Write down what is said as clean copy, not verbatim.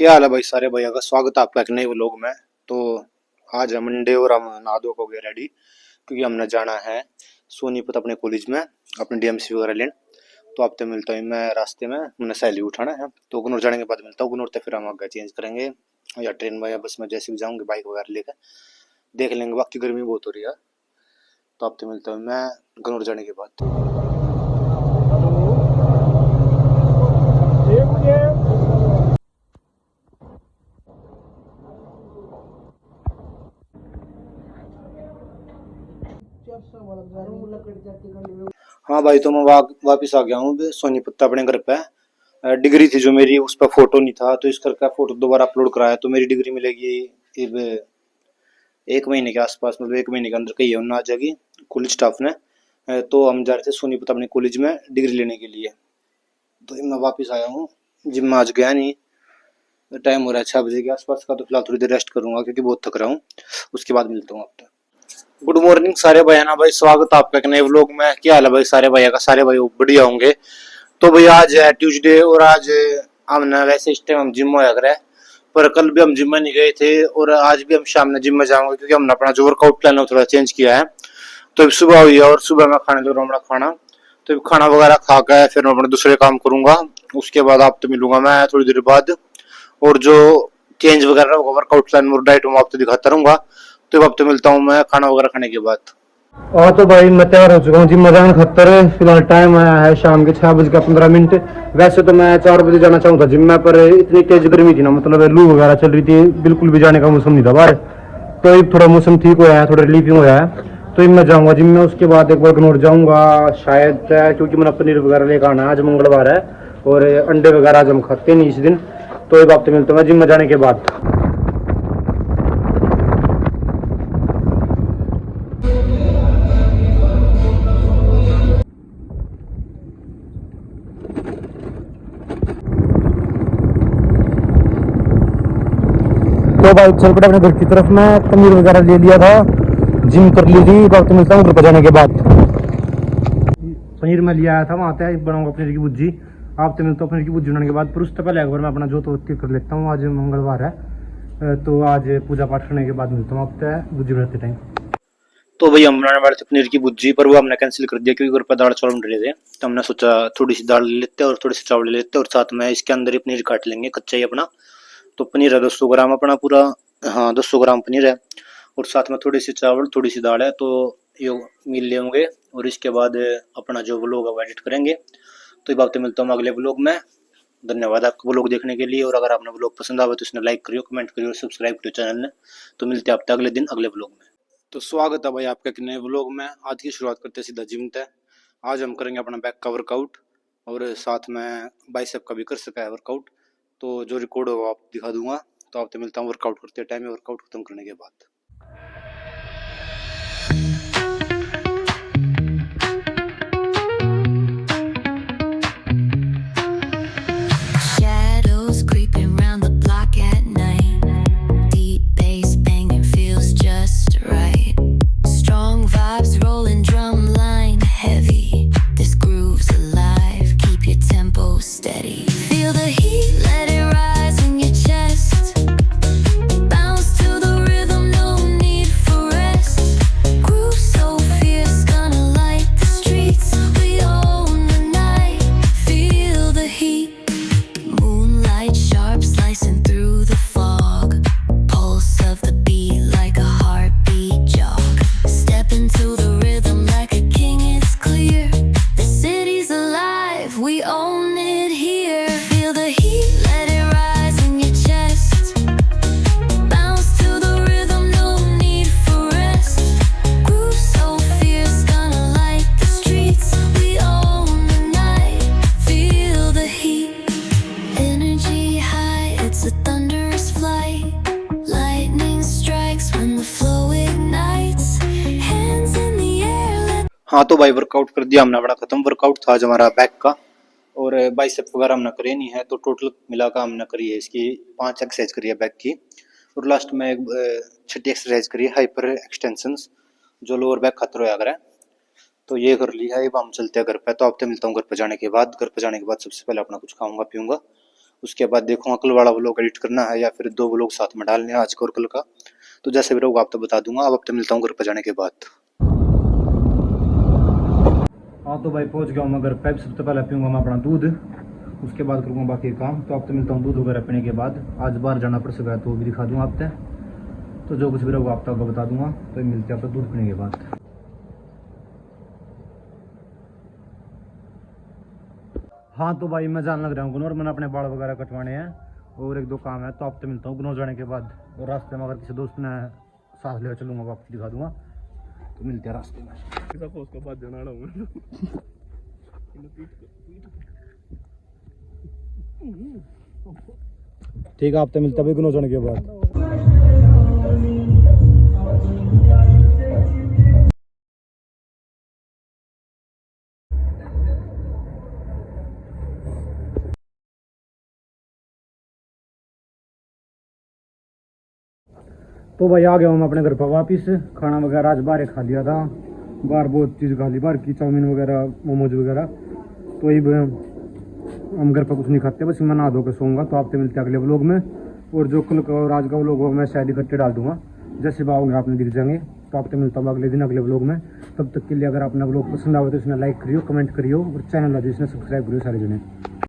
क्या हाल है भाई? सारे भैया का स्वागत है आपका एक नए व्लॉग में। तो आज है मंडे और हम नहा धो हो गए रेडी, क्योंकि हमने जाना है सोनीपत अपने कॉलेज में अपने डीएमसी वगैरह लेने। तो आपसे मिलता हूँ मैं रास्ते में, हमने सैली उठाना है तो गुनौर जाने के बाद मिलता हूँ। गुनौर तो फिर हम आगे चेंज करेंगे या ट्रेन में या बस में, जैसे भी जाऊँगे बाइक वगैरह लेकर देख लेंगे। बाकी गर्मी बहुत हो रही है, तो आपसे मिलता हूँ मैं गुनौर जाने के बाद। हाँ भाई, तो मैं वापिस आ गया हूँ सोनीपत अपने घर पे। डिग्री थी जो मेरी, उस पर फोटो नहीं था, तो इस करके फोटो दोबारा अपलोड कराया तो मेरी डिग्री मिलेगी अब 1 महीने के आसपास, मतलब 1 महीने के अंदर कही है आ जाएगी कॉलेज स्टाफ ने। तो हम जा रहे थे सोनीपत अपने कॉलेज में डिग्री लेने के लिए। तो मैं वापिस आया हूँ, जिम में आज गया नहीं। टाइम हो रहा है 6 बजे के आसपास का, तो फिलहाल थोड़ी देर रेस्ट करूंगा क्योंकि बहुत थक रहा हूँ। उसके बाद मिलता हूँ आपसे। गुड मॉर्निंग सारे भैया ना भाई, स्वागत है आपका एक नए व्लॉग में। क्या हाल है भाई सारे भैया का? सारे भाई बढ़िया होंगे। तो भैया आज है ट्यूसडे और आज हमने वैसे इस टाइम हम जिम में लग रहा है, पर कल भी हम जिम में नहीं गए थे और आज भी हम शाम में जिम में जाएंगे क्योंकि हमने अपना जो वर्कआउट प्लान है थोड़ा चेंज किया है। तो अभी सुबह हुई है और सुबह मैं खाने लग रहा हूँ खाना। तो अभी खाना वगैरह खा कर फिर मैं अपने दूसरे काम करूंगा। उसके बाद आपसे मिलूंगा मैं थोड़ी देर बाद, और जो चेंज वगैरह होगा वर्कआउट प्लान और डाइट में आपको दिखाता रहूंगा। तो अब तो मिलता हूँ मैं खाना वगैरह खाने के बाद। और तो भाई मैं तैयार हो चुका हूँ जिम में जाने खतर। फिलहाल टाइम आया है शाम के 6 बज के 15 मिनट। वैसे तो मैं 4 बजे जाना चाहूँ था जिम में, पर इतनी तेज गर्मी थी ना, मतलब लू वगैरह चल रही थी, बिल्कुल भी जाने का मौसम नहीं था बाहर। तो अब थोड़ा मौसम ठीक हुआ है, थोड़ा रिलीफिंग हुआ है, तो अब मैं जाऊँगा जिम में। उसके बाद एक बार गनौर जाऊँगा शायद, क्योंकि मैंने पनीर वगैरह लेकर आना है, आज मंगलवार है और अंडे वगैरह आज हम खाते नहीं इस दिन। तो अब आपसे मिलता हूँ जिम में जाने के बाद। तो भाई चल पड़ा अपने घर की तरफ। मैं पनीर वगैरह ले लिया था, जिम कर ली थी। वक्त मिलता हूँ घर पर जाने के बाद। पनीर मैं लिया आया था, वहाँ पे बनाऊंगा पनीर की भुर्जी। आपसे मिलता हूँ पनीर की भुर्जी बनाने के बाद, पर उससे पहले एक बार मैं अपना जो तो कर लेता हूँ। आज मंगलवार है, तो आज पूजा पाठ करने के बाद मिलता हूँ आपसे भुर्जी बनाते टाइम। तो भाई हम बनाने वाले थे पनीर की भुर्जी, पर वो हमने कैंसिल कर दिया क्योंकि घर पर दाल चावल बन रहे थे। तो हमने सोचा थोड़ी सी दाल ले लेते और थोड़ी सी चावल ले लेते और साथ में इसके अंदर ही पनीर काट लेंगे कच्चा ही अपना। तो पनीर है 200 ग्राम अपना पूरा। हाँ, 200 ग्राम पनीर है और साथ में थोड़ी सी चावल थोड़ी सी दाल है, तो ये मिल लेंगे। और इसके बाद अपना जो व्लॉग है वो एडिट करेंगे। तो ये बातें मिलता हूँ अगले व्लॉग में। धन्यवाद आपको व्लॉग देखने के लिए, और अगर आपने व्लॉग पसंद आवे तो इसने लाइक करियो, कमेंट करियो और सब्सक्राइब करियो चैनल ने। तो मिलते हैं आपसे अगले दिन अगले व्लॉग में। तो स्वागत है भाई आपका एक नए व्लॉग में। आज की शुरुआत करते हैं सीधा जिम से। आज हम करेंगे अपना बैक का वर्कआउट और साथ में बाइसेप का भी कर सका है वर्कआउट। तो जो रिकॉर्ड होगा आप दिखा दूंगा। तो आपसे मिलता हूँ वर्कआउट करते टाइम में, वर्कआउट खत्म करने के बाद। Shadows creeping round the block at night. Deep bass banging feels just right. Strong vibes rolling, drum line heavy. This groove's alive, keep your tempo steady. Feel the heat, let it rise in your chest. Bounce to the rhythm, no need for rest. Groove so fierce, gonna light the streets. We own the night, feel the heat. Moonlight sharp slicing through the fog. Pulse of the beat like a heartbeat jog. Step into the rhythm like a king, it's clear. The city's alive, we own it here. Feel the heat, let it rise in your chest. Bounce to the rhythm, no need for rest. Groove so fierce, gonna light the streets. We own the night, feel the heat. Energy high, it's a thunderous flight. Lightning strikes when the flow ignites. Hands in the air, let हाँ, तो भाई workout कर दिया हमने, बड़ा खत्म workout था आज हमारा बैक का। और बाइसेप वगैरह हमने करे नहीं है, तो टोटल मिलाकर हमने करी है इसकी 5 एक्सरसाइज करी है बैक की। और लास्ट में एक छठी एक्सरसाइज करी है हाइपर एक्सटेंशंस, जो लोअर बैक खतरा है अगर है। तो ये कर लिया है। अब हम चलते हैं घर पे। तो आपसे मिलता हूँ घर पे जाने के बाद। घर पे जाने के बाद सबसे पहले अपना कुछ खाऊंगा पीऊंगा उसके बाद देखूंगा कल वाला व्लॉग एडिट करना है या फिर 2 व्लॉग साथ में डालने हैं, आज का और कल का। तो जैसे भी रहोगा आप तो बता दूंगा। अब तो मिलता हूँ घर पर जाने के बाद। हाँ तो भाई पहुंच गया हूँ मैं घर पे। सबसे पहले पीऊँगा मैं अपना दूध, उसके बाद करूँगा बाकी काम। तो आप तो मिलता हूँ दूध वगैरह पीने के बाद। आज बाहर जाना पड़ सका तो वो भी दिखा दूँगा आपसे। तो जो कुछ भी रहेगा आप तक बता दूंगा। तो मिलते हैं आपको दूध पीने के बाद। हाँ तो भाई मैं जान लग रहा हूँ गुनौर, मैंने अपने बाल वगैरह कटवाने हैं और 1-2 काम है। तो आपसे मिलता हूँ गुनौर जाने के बाद। और रास्ते में अगर किसी दोस्त ने साथ लेकर चलूँगा वो आपको दिखा दूंगा। तो मिलते हैं रास्ते में। ठीक है, आपसे मिलते हैं भाई गुनौर जाने के बाद। तो भाई आ गया हूँ मैं अपने घर पर वापस। खाना वगैरह आज बाहर खा लिया था, बाहर बहुत चीज़ खा ली, बाहर की चाउमीन वगैरह, मोमोज वगैरह। तो ये हम घर पर कुछ नहीं खाते, बस मैं नहा धो के सोऊंगा। तो आपसे मिलते हैं अगले व्लॉग में। और जो कल का और आज का व्लॉग होगा मैं शायद इकट्ठे डाल दूंगा, जैसे भावोगे आपने दिख जाएंगे। तो आपसे मिलता हूँ अगले दिन अगले व्लॉग में। तब तक के लिए अगर आपने व्लॉग पसंद आवे तो इसमें लाइक करियो, कमेंट करियो और चैनल है जिसने सब्सक्राइब करियो सारे जने।